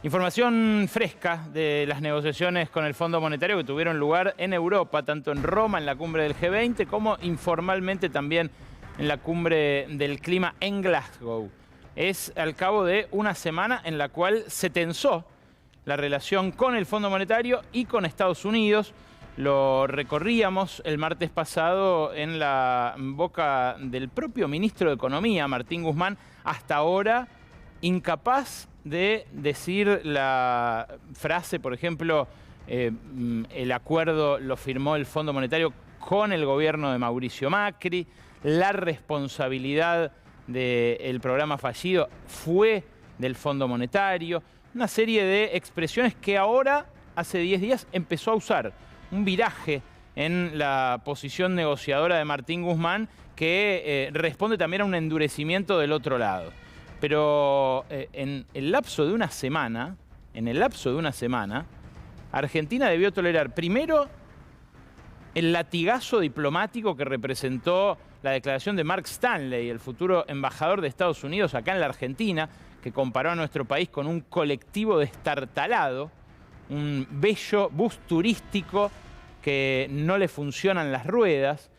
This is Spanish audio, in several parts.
Información fresca de las negociaciones con el Fondo Monetario que tuvieron lugar en Europa, tanto en Roma, en la cumbre del G20, como informalmente también en la cumbre del clima en Glasgow. Es al cabo de una semana en la cual se tensó la relación con el Fondo Monetario y con Estados Unidos. Lo recorríamos el martes pasado en la boca del propio ministro de Economía, Martín Guzmán, hasta ahora incapaz de decir la frase, por ejemplo, el acuerdo lo firmó el Fondo Monetario con el gobierno de Mauricio Macri, la responsabilidad del programa fallido fue del Fondo Monetario, una serie de expresiones que ahora, hace 10 días, empezó a usar un viraje en la posición negociadora de Martín Guzmán que responde también a un endurecimiento del otro lado. Pero en el lapso de una semana, Argentina debió tolerar primero el latigazo diplomático que representó la declaración de Mark Stanley, el futuro embajador de Estados Unidos acá en la Argentina, que comparó a nuestro país con un colectivo destartalado, un bello bus turístico que no le funcionan las ruedas.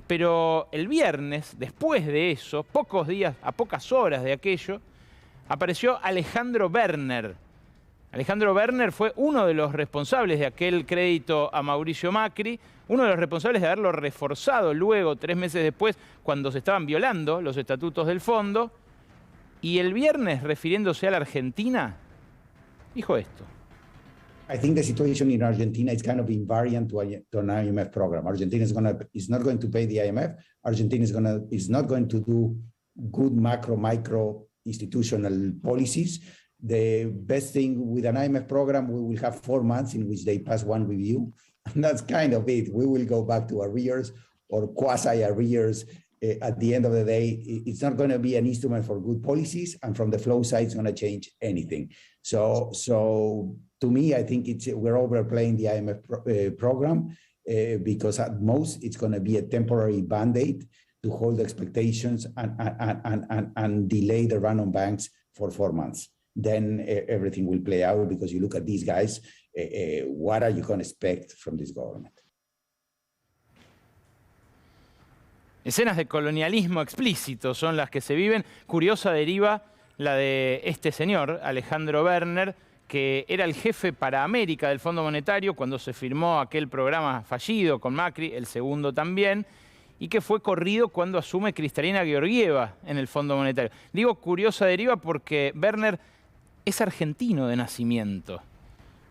Pero el viernes, después de eso, pocos días, a pocas horas de aquello, apareció Alejandro Werner. Alejandro Werner fue uno de los responsables de aquel crédito a Mauricio Macri, uno de los responsables de haberlo reforzado luego, 3 meses después, cuando se estaban violando los estatutos del fondo. Y el viernes, refiriéndose a la Argentina, dijo esto. I think the situation in Argentina is kind of invariant to an IMF program. Argentina is not going to pay the IMF. Argentina is not going to do good micro institutional policies. The best thing with an IMF program, we will have 4 months in which they pass one review, and that's kind of it. We will go back to arrears or quasi arrears. At the end of the day, it's not going to be an instrument for good policies, and from the flow side, it's going to change anything. So to me, I think we're overplaying the IMF program because at most it's going to be a temporary band-aid to hold expectations and delay the run on banks for 4 months. Then everything will play out because you look at these guys, what are you going to expect from this government? Escenas de colonialismo explícito son las que se viven. Curiosa deriva la de este señor, Alejandro Werner, que era el jefe para América del Fondo Monetario cuando se firmó aquel programa fallido con Macri, el segundo también, y que fue corrido cuando asume Kristalina Georgieva en el Fondo Monetario. Digo curiosa deriva porque Werner es argentino de nacimiento.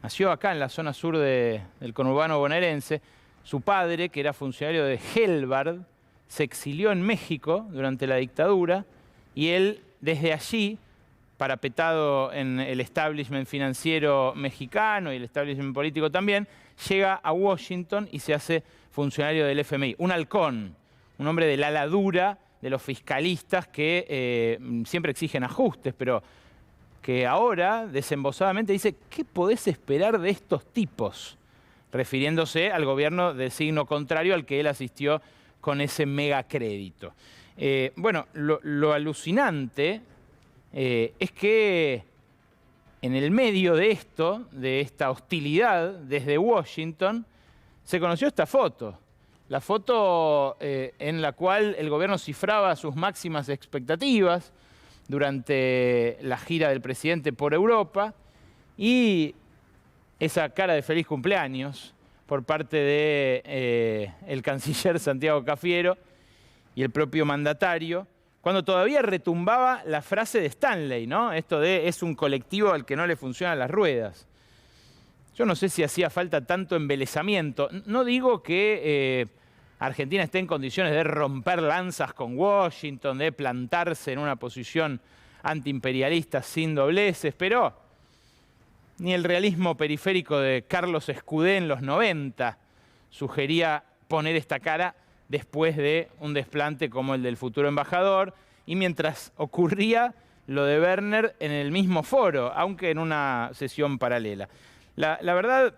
Nació acá en la zona sur del conurbano bonaerense. Su padre, que era funcionario de Helbard, se exilió en México durante la dictadura y él, desde allí, parapetado en el establishment financiero mexicano y el establishment político también, llega a Washington y se hace funcionario del FMI. Un halcón, un hombre del ala dura de los fiscalistas que siempre exigen ajustes, pero que ahora, desembosadamente, dice, ¿qué podés esperar de estos tipos? Refiriéndose al gobierno de signo contrario al que él asistió con ese megacrédito. Bueno, lo alucinante es que en el medio de esto, de esta hostilidad desde Washington, se conoció esta foto. La foto en la cual el gobierno cifraba sus máximas expectativas durante la gira del presidente por Europa y esa cara de feliz cumpleaños por parte de el canciller Santiago Cafiero y el propio mandatario, cuando todavía retumbaba la frase de Stanley, ¿no? Esto de es un colectivo al que no le funcionan las ruedas. Yo no sé si hacía falta tanto embelezamiento. No digo que Argentina esté en condiciones de romper lanzas con Washington, de plantarse en una posición antiimperialista sin dobleces, pero ni el realismo periférico de Carlos Escudé en los 90 sugería poner esta cara después de un desplante como el del futuro embajador, y mientras ocurría lo de Werner en el mismo foro, aunque en una sesión paralela. La verdad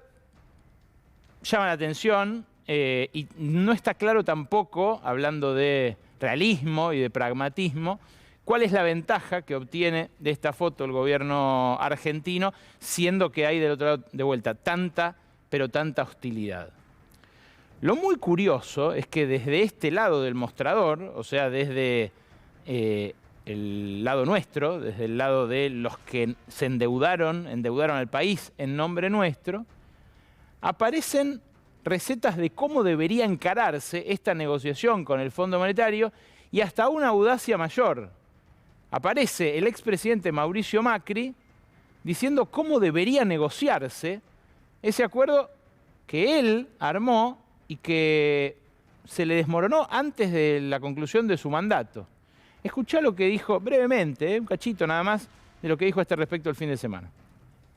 llama la atención y no está claro tampoco, hablando de realismo y de pragmatismo, ¿Cuál es la ventaja que obtiene de esta foto el gobierno argentino, siendo que hay del otro lado de vuelta tanta, pero tanta hostilidad? Lo muy curioso es que desde este lado del mostrador, o sea, desde el lado nuestro, desde el lado de los que se endeudaron al país en nombre nuestro, aparecen recetas de cómo debería encararse esta negociación con el Fondo Monetario y hasta una audacia mayor. Aparece el expresidente Mauricio Macri diciendo cómo debería negociarse ese acuerdo que él armó y que se le desmoronó antes de la conclusión de su mandato. Escuchá lo que dijo brevemente, un cachito nada más, de lo que dijo a este respecto el fin de semana.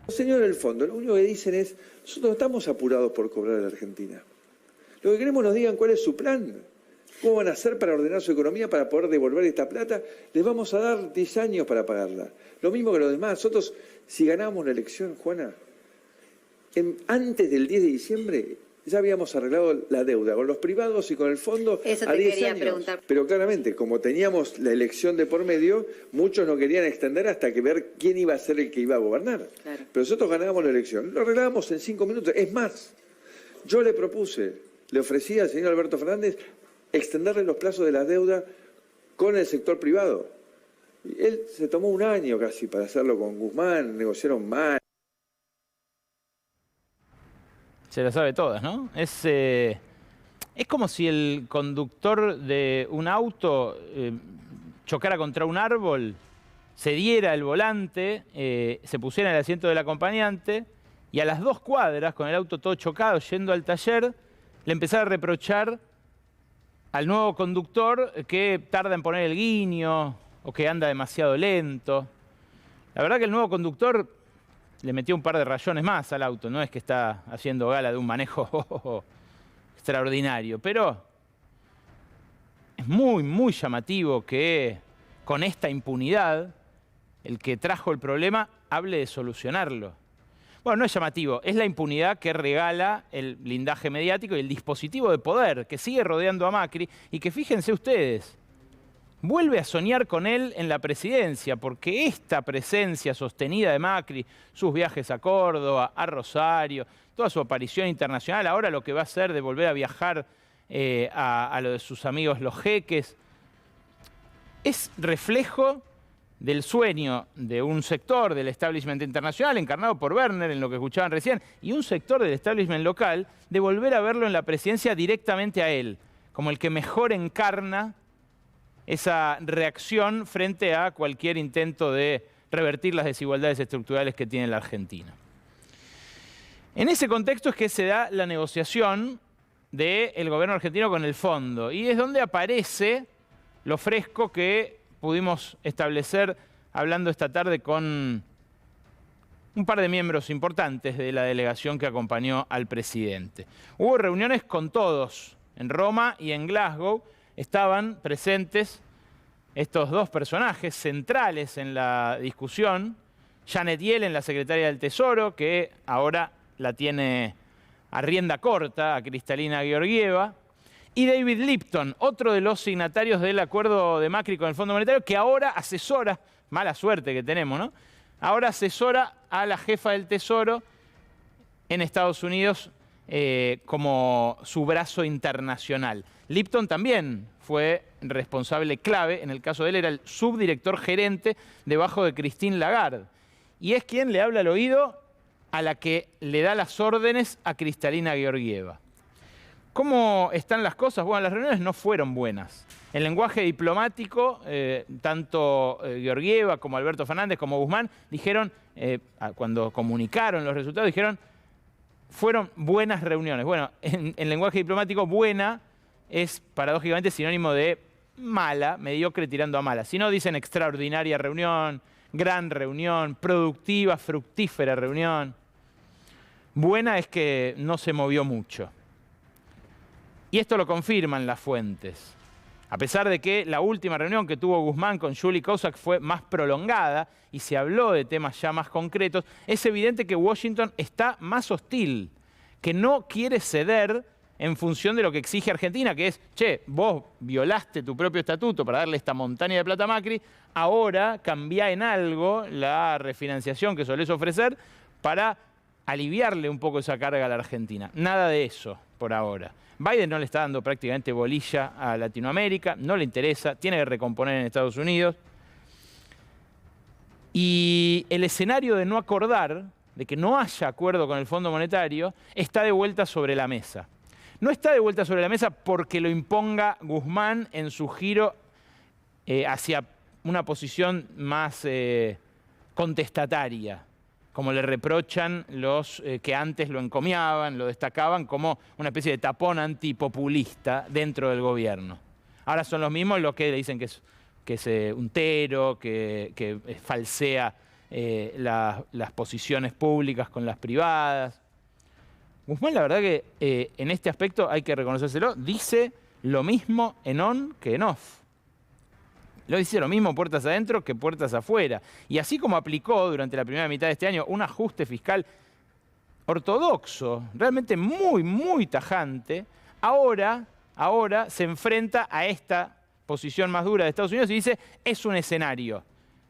Los señores del fondo, lo único que dicen es, nosotros no estamos apurados por cobrar a la Argentina. Lo que queremos nos digan cuál es su plan. ¿Cómo van a hacer para ordenar su economía, para poder devolver esta plata? Les vamos a dar 10 años para pagarla. Lo mismo que los demás. Nosotros, si ganamos la elección, Juana, antes del 10 de diciembre ya habíamos arreglado la deuda con los privados y con el fondo Eso a te 10 quería años. preguntar. Pero claramente, como teníamos la elección de por medio, muchos no querían extender hasta que ver quién iba a ser el que iba a gobernar. Claro. Pero nosotros ganábamos la elección. Lo arreglábamos en 5 minutos. Es más, yo le ofrecí al señor Alberto Fernández extenderle los plazos de la deuda con el sector privado. Y él se tomó un año casi para hacerlo con Guzmán, negociaron mal. Se las sabe todas, ¿no? Es como si el conductor de un auto chocara contra un árbol, se diera el volante, se pusiera en el asiento del acompañante y a las 2 cuadras, con el auto todo chocado, yendo al taller, le empezara a reprochar al nuevo conductor que tarda en poner el guiño o que anda demasiado lento. La verdad que el nuevo conductor le metió un par de rayones más al auto, no es que está haciendo gala de un manejo extraordinario, pero es muy, muy llamativo que con esta impunidad el que trajo el problema hable de solucionarlo. Bueno, no es llamativo, es la impunidad que regala el blindaje mediático y el dispositivo de poder que sigue rodeando a Macri y que, fíjense ustedes, vuelve a soñar con él en la presidencia, porque esta presencia sostenida de Macri, sus viajes a Córdoba, a Rosario, toda su aparición internacional, ahora lo que va a hacer de volver a viajar a lo de sus amigos los jeques, es reflejo del sueño de un sector del establishment internacional, encarnado por Werner, en lo que escuchaban recién, y un sector del establishment local, de volver a verlo en la presidencia directamente a él, como el que mejor encarna esa reacción frente a cualquier intento de revertir las desigualdades estructurales que tiene la Argentina. En ese contexto es que se da la negociación del gobierno argentino con el fondo, y es donde aparece lo fresco que pudimos establecer hablando esta tarde con un par de miembros importantes de la delegación que acompañó al presidente. Hubo reuniones con todos, en Roma y en Glasgow. Estaban presentes estos dos personajes centrales en la discusión. Janet Yellen, la secretaria del Tesoro, que ahora la tiene a rienda corta, a Kristalina Georgieva, y David Lipton, otro de los signatarios del acuerdo de Macri con el Fondo Monetario, que ahora asesora, mala suerte que tenemos, ¿no? Ahora asesora a la jefa del Tesoro en Estados Unidos como su brazo internacional. Lipton también fue responsable clave, en el caso de él era el subdirector gerente debajo de Christine Lagarde, y es quien le habla al oído a la que le da las órdenes a Kristalina Georgieva. ¿Cómo están las cosas? Bueno, las reuniones no fueron buenas. En lenguaje diplomático, tanto Georgieva como Alberto Fernández como Guzmán dijeron, cuando comunicaron los resultados, dijeron, fueron buenas reuniones. Bueno, en lenguaje diplomático, buena es paradójicamente sinónimo de mala, mediocre tirando a mala. Si no, dicen extraordinaria reunión, gran reunión, productiva, fructífera reunión. Buena es que no se movió mucho. Y esto lo confirman las fuentes. A pesar de que la última reunión que tuvo Guzmán con Julie Kozak fue más prolongada y se habló de temas ya más concretos, es evidente que Washington está más hostil, que no quiere ceder en función de lo que exige Argentina, que es, che, vos violaste tu propio estatuto para darle esta montaña de plata a Macri, ahora cambia en algo la refinanciación que solés ofrecer para aliviarle un poco esa carga a la Argentina. Nada de eso por ahora. Biden no le está dando prácticamente bolilla a Latinoamérica, no le interesa, tiene que recomponer en Estados Unidos. Y el escenario de no acordar, de que no haya acuerdo con el Fondo Monetario, está de vuelta sobre la mesa. No está de vuelta sobre la mesa porque lo imponga Guzmán en su giro hacia una posición más contestataria, como le reprochan los que antes lo encomiaban, lo destacaban como una especie de tapón antipopulista dentro del gobierno. Ahora son los mismos los que le dicen que es un tero, que falsea las posiciones públicas con las privadas. Guzmán, la verdad que en este aspecto hay que reconocérselo, dice lo mismo en on que en off. Lo dice lo mismo puertas adentro que puertas afuera. Y así como aplicó durante la primera mitad de este año un ajuste fiscal ortodoxo, realmente muy, muy tajante, ahora se enfrenta a esta posición más dura de Estados Unidos y dice, es un escenario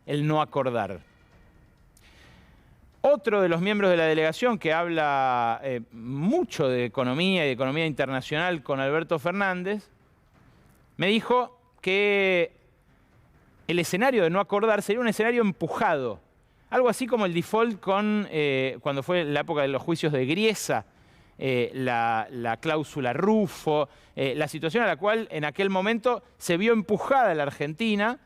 el no acordar. Otro de los miembros de la delegación que habla mucho de economía y de economía internacional con Alberto Fernández, me dijo que el escenario de no acordar sería un escenario empujado. Algo así como el default cuando fue la época de los juicios de Griesa, la cláusula Rufo, la situación a la cual en aquel momento se vio empujada la Argentina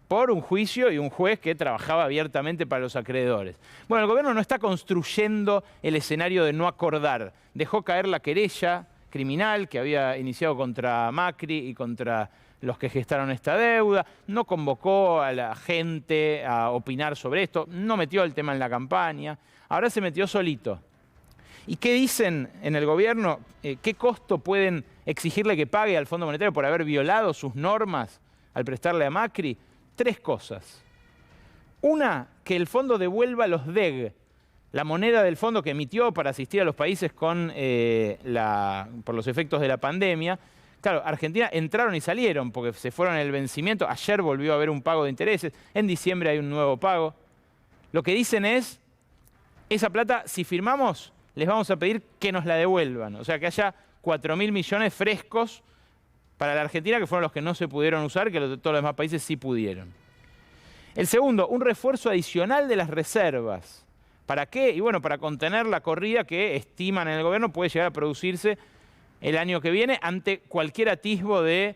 por un juicio y un juez que trabajaba abiertamente para los acreedores. Bueno, el gobierno no está construyendo el escenario de no acordar. Dejó caer la querella criminal que había iniciado contra Macri y contra los que gestaron esta deuda, no convocó a la gente a opinar sobre esto, no metió el tema en la campaña, ahora se metió solito. ¿Y qué dicen en el gobierno? ¿Qué costo pueden exigirle que pague al Fondo Monetario por haber violado sus normas al prestarle a Macri? 3 cosas. Una, que el fondo devuelva los DEG, la moneda del fondo que emitió para asistir a los países por los efectos de la pandemia. Claro, Argentina entraron y salieron porque se fueron en el vencimiento. Ayer volvió a haber un pago de intereses. En diciembre hay un nuevo pago. Lo que dicen es, esa plata, si firmamos, les vamos a pedir que nos la devuelvan. O sea, que haya 4.000 millones frescos para la Argentina, que fueron los que no se pudieron usar, que todos los demás países sí pudieron. El segundo, un refuerzo adicional de las reservas. ¿Para qué? Y bueno, para contener la corrida que estiman en el gobierno puede llegar a producirse el año que viene ante cualquier atisbo de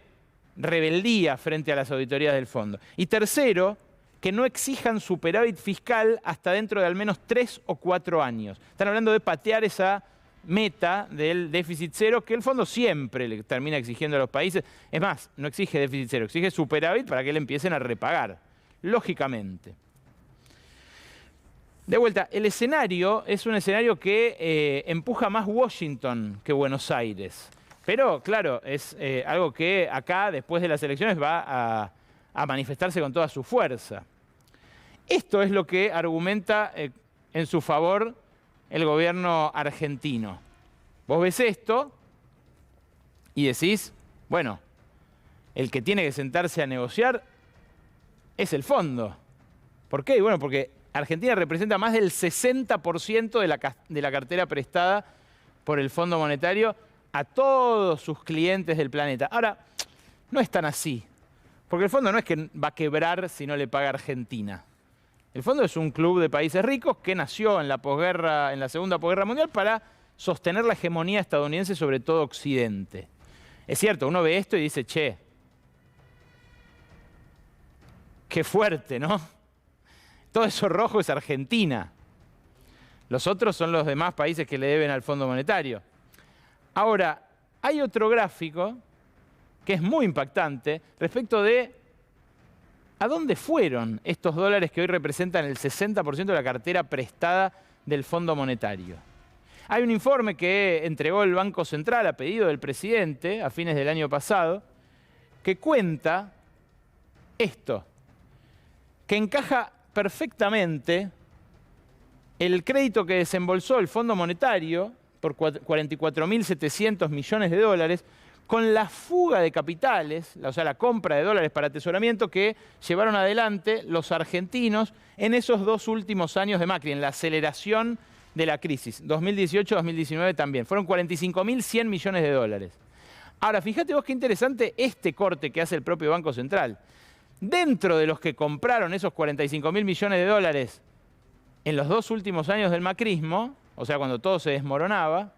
rebeldía frente a las auditorías del fondo. Y tercero, que no exijan superávit fiscal hasta dentro de al menos 3 o 4 años. Están hablando de patear esa meta del déficit cero que el fondo siempre le termina exigiendo a los países. Es más, no exige déficit cero, exige superávit para que le empiecen a repagar, lógicamente. De vuelta, el escenario es un escenario que empuja más Washington que Buenos Aires. Pero, claro, es algo que acá, después de las elecciones, va a manifestarse con toda su fuerza. Esto es lo que argumenta en su favor el gobierno argentino. Vos ves esto y decís, bueno, el que tiene que sentarse a negociar es el fondo. ¿Por qué? Bueno, porque Argentina representa más del 60% de la cartera prestada por el Fondo Monetario a todos sus clientes del planeta. Ahora, no es tan así, porque el fondo no es que va a quebrar si no le paga Argentina. El fondo es un club de países ricos que nació en la segunda posguerra mundial para sostener la hegemonía estadounidense sobre todo Occidente. Es cierto, uno ve esto y dice, che, qué fuerte, ¿no? Todo eso rojo es Argentina. Los otros son los demás países que le deben al Fondo Monetario. Ahora, hay otro gráfico que es muy impactante respecto de ¿a dónde fueron estos dólares que hoy representan el 60% de la cartera prestada del Fondo Monetario? Hay un informe que entregó el Banco Central a pedido del presidente a fines del año pasado que cuenta esto, que encaja perfectamente el crédito que desembolsó el Fondo Monetario por 44.700 millones de dólares, con la fuga de capitales, o sea, la compra de dólares para atesoramiento que llevaron adelante los argentinos en esos 2 últimos años de Macri, en la aceleración de la crisis, 2018-2019 también. Fueron 45.100 millones de dólares. Ahora, fíjate vos qué interesante este corte que hace el propio Banco Central. Dentro de los que compraron esos 45.000 millones de dólares en los 2 últimos años del macrismo, o sea, cuando todo se desmoronaba,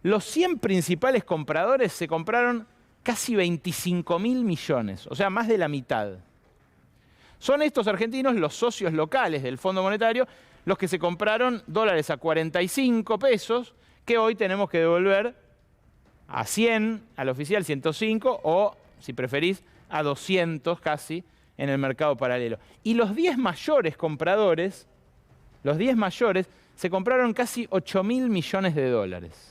los 100 principales compradores se compraron casi 25.000 millones, o sea, más de la mitad. Son estos argentinos, los socios locales del Fondo Monetario, los que se compraron dólares a 45 pesos, que hoy tenemos que devolver a 100, al oficial 105, o, si preferís, a 200 casi en el mercado paralelo. Y los 10 mayores compradores, los 10 mayores, se compraron casi 8.000 millones de dólares.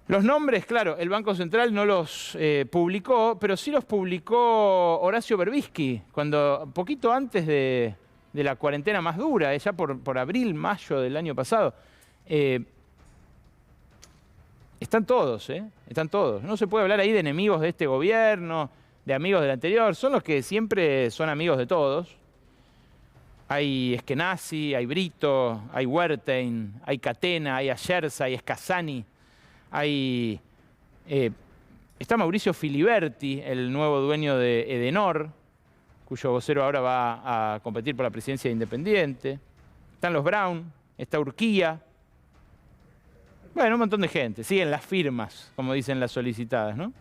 Los nombres, claro, el Banco Central no los publicó, pero sí los publicó Horacio Berbisky, cuando poquito antes de la cuarentena más dura, ya por abril, mayo del año pasado. Están todos, están todos. No se puede hablar ahí de enemigos de este gobierno, de amigos del anterior, son los que siempre son amigos de todos. Hay Eskenazi, hay Brito, hay Wertheim, hay Catena, hay Ayerza, hay Escasani. Está Mauricio Filiberti, el nuevo dueño de Edenor, cuyo vocero ahora va a competir por la presidencia de Independiente. Están los Brown, está Urquía. Bueno, un montón de gente. Siguen las firmas, como dicen las solicitadas, ¿no?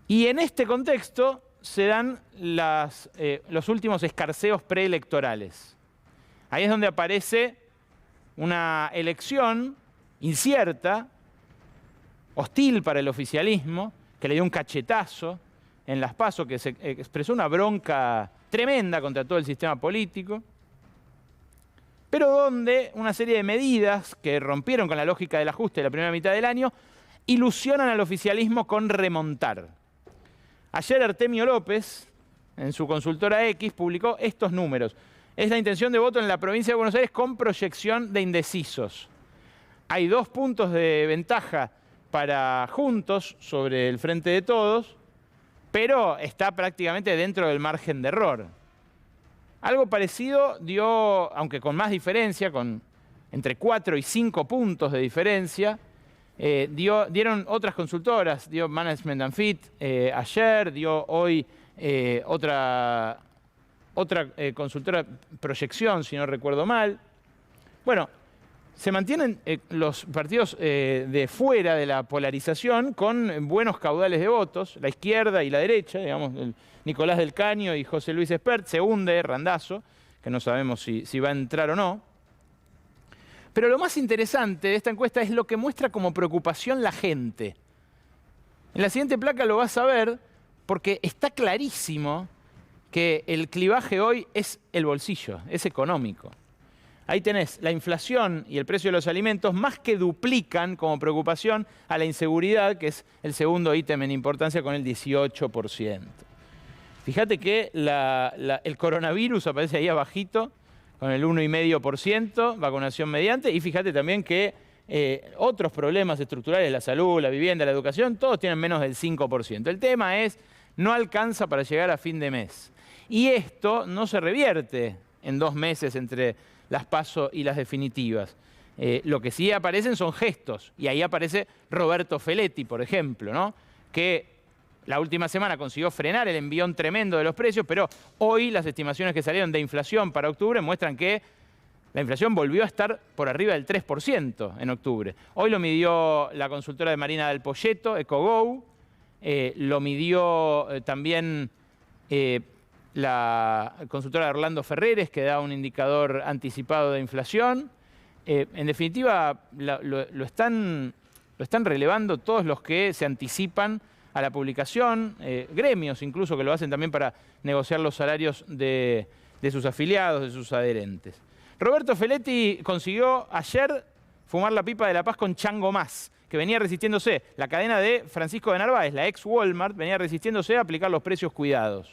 Y en este contexto se dan los últimos escarceos preelectorales. Ahí es donde aparece una elección incierta, hostil para el oficialismo, que le dio un cachetazo en las PASO, que se expresó una bronca tremenda contra todo el sistema político, pero donde una serie de medidas que rompieron con la lógica del ajuste de la primera mitad del año ilusionan al oficialismo con remontar. Ayer Artemio López, en su consultora X, publicó estos números. Es la intención de voto en la provincia de Buenos Aires con proyección de indecisos. Hay 2 puntos de ventaja para Juntos sobre el Frente de Todos, pero está prácticamente dentro del margen de error. Algo parecido dio, aunque con más diferencia, con entre 4 y 5 puntos de diferencia, dieron otras consultoras, dio Management and Fit ayer, dio hoy otra consultora, Proyección, si no recuerdo mal. Bueno, se mantienen los partidos de fuera de la polarización con buenos caudales de votos, la izquierda y la derecha, digamos, Nicolás del Caño y José Luis Espert, se hunde Randazzo, que no sabemos si va a entrar o no. Pero lo más interesante de esta encuesta es lo que muestra como preocupación la gente. En la siguiente placa lo vas a ver porque está clarísimo que el clivaje hoy es el bolsillo, es económico. Ahí tenés la inflación y el precio de los alimentos más que duplican como preocupación a la inseguridad, que es el segundo ítem en importancia con el 18%. Fíjate que el coronavirus aparece ahí abajito con el 1,5%, vacunación mediante, y fíjate también que otros problemas estructurales, la salud, la vivienda, la educación, todos tienen menos del 5%. El tema es, no alcanza para llegar a fin de mes. Y esto no se revierte en 2 meses entre las PASO y las definitivas. Lo que sí aparecen son gestos, y ahí aparece Roberto Feletti, por ejemplo, ¿no? Que la última semana consiguió frenar el envión tremendo de los precios, pero hoy las estimaciones que salieron de inflación para octubre muestran que la inflación volvió a estar por arriba del 3% en octubre. Hoy lo midió la consultora de Marina del Poyeto, EcoGo, lo midió también la consultora de Orlando Ferreres, que da un indicador anticipado de inflación. En definitiva, lo están relevando todos los que se anticipan a la publicación, gremios incluso que lo hacen también para negociar los salarios de sus afiliados, de sus adherentes. Roberto Feletti consiguió ayer fumar la pipa de la paz con Chango Más, que venía resistiéndose. La cadena de Francisco de Narváez, la ex Walmart, venía resistiéndose a aplicar los precios cuidados.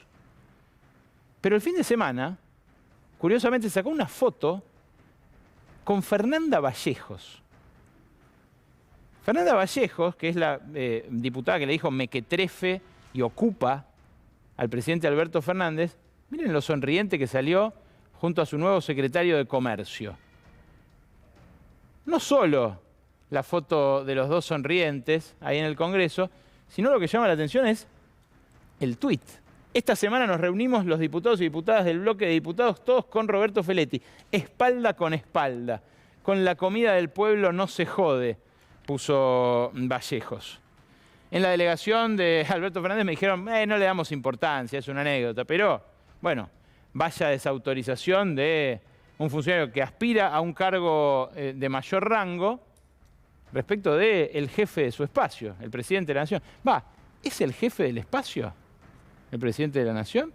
Pero el fin de semana, curiosamente, sacó una foto con Fernanda Vallejos. Fernanda Vallejos, que es la diputada que le dijo mequetrefe y ocupa al presidente Alberto Fernández, miren lo sonriente que salió junto a su nuevo secretario de Comercio. No solo la foto de los dos sonrientes ahí en el Congreso, sino lo que llama la atención es el tuit. Esta semana nos reunimos los diputados y diputadas del bloque de diputados, todos con Roberto Feletti, espalda con espalda. Con la comida del pueblo no se jode, puso Vallejos. En la delegación de Alberto Fernández me dijeron, no le damos importancia, es una anécdota, pero bueno, vaya desautorización de un funcionario que aspira a un cargo de mayor rango respecto del jefe de su espacio, el presidente de la Nación. ¿Es el jefe del espacio el presidente de la Nación?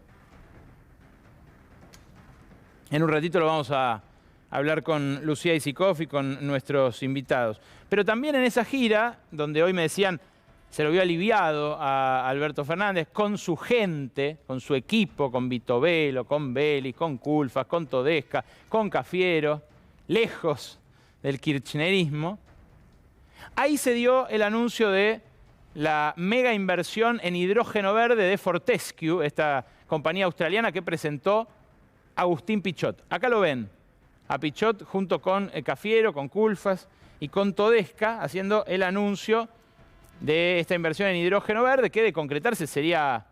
En un ratito lo vamos a hablar con Lucía Isikoff y con nuestros invitados. Pero también en esa gira, donde hoy me decían, se lo vio aliviado a Alberto Fernández, con su gente, con su equipo, con Vitovelo, con Vélez, con Culfas, con Todesca, con Cafiero, lejos del kirchnerismo. Ahí se dio el anuncio de la mega inversión en hidrógeno verde de Fortescue, esta compañía australiana que presentó Agustín Pichot. Acá lo ven, a Pichot junto con Cafiero, con Culfas y con Todesca, haciendo el anuncio de esta inversión en hidrógeno verde, que de concretarse sería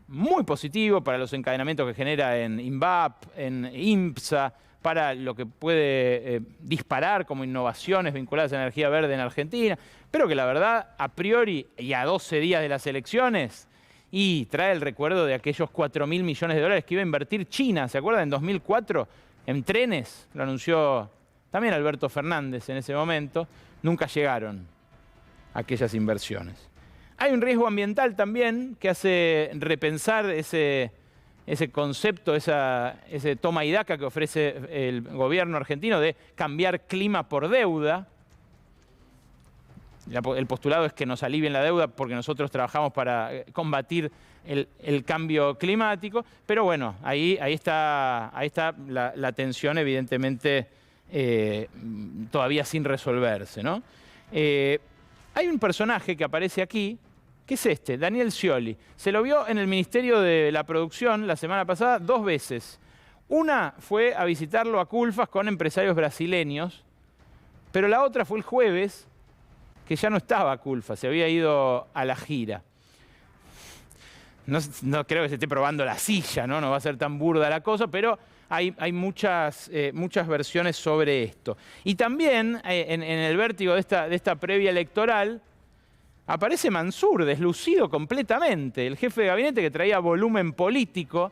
muy positivo para los encadenamientos que genera en INVAP, en INPSA, para lo que puede disparar como innovaciones vinculadas a energía verde en Argentina, pero que la verdad, a priori y a 12 días de las elecciones, y trae el recuerdo de aquellos 4.000 millones de dólares que iba a invertir China, ¿se acuerdan? En 2004, en trenes, lo anunció también Alberto Fernández en ese momento, nunca llegaron aquellas inversiones. Hay un riesgo ambiental también que hace repensar ese concepto, ese toma y daca que ofrece el gobierno argentino de cambiar clima por deuda. El postulado es que nos alivien la deuda porque nosotros trabajamos para combatir el cambio climático, pero bueno, ahí está la tensión evidentemente todavía sin resolverse, ¿no? Hay un personaje que aparece aquí, que es este, Daniel Scioli. Se lo vio en el Ministerio de la Producción la semana pasada 2 veces. Una fue a visitarlo a Culfas con empresarios brasileños, pero la otra fue el jueves, que ya no estaba a Culfas, se había ido a la gira. No creo que se esté probando la silla, ¿no? No va a ser tan burda la cosa, pero hay muchas versiones sobre esto. Y también en el vértigo de esta previa electoral aparece Mansur, deslucido completamente, el jefe de gabinete que traía volumen político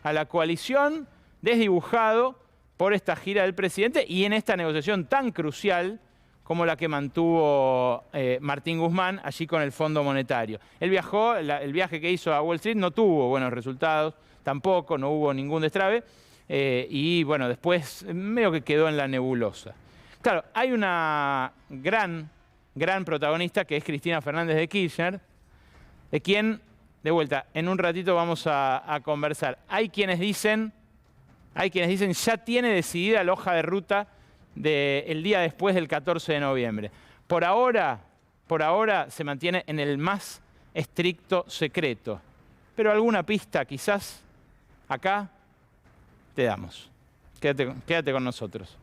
a la coalición, desdibujado por esta gira del presidente y en esta negociación tan crucial como la que mantuvo Martín Guzmán allí con el Fondo Monetario. Él viajó, el viaje que hizo a Wall Street no tuvo buenos resultados, tampoco, no hubo ningún destrabe, y bueno, después medio que quedó en la nebulosa. Claro, hay una gran protagonista que es Cristina Fernández de Kirchner, de quien, de vuelta, en un ratito vamos a conversar. Hay quienes dicen ya tiene decidida la hoja de ruta del día después del 14 de noviembre. Por ahora se mantiene en el más estricto secreto. Pero alguna pista quizás acá te damos. Quédate con nosotros.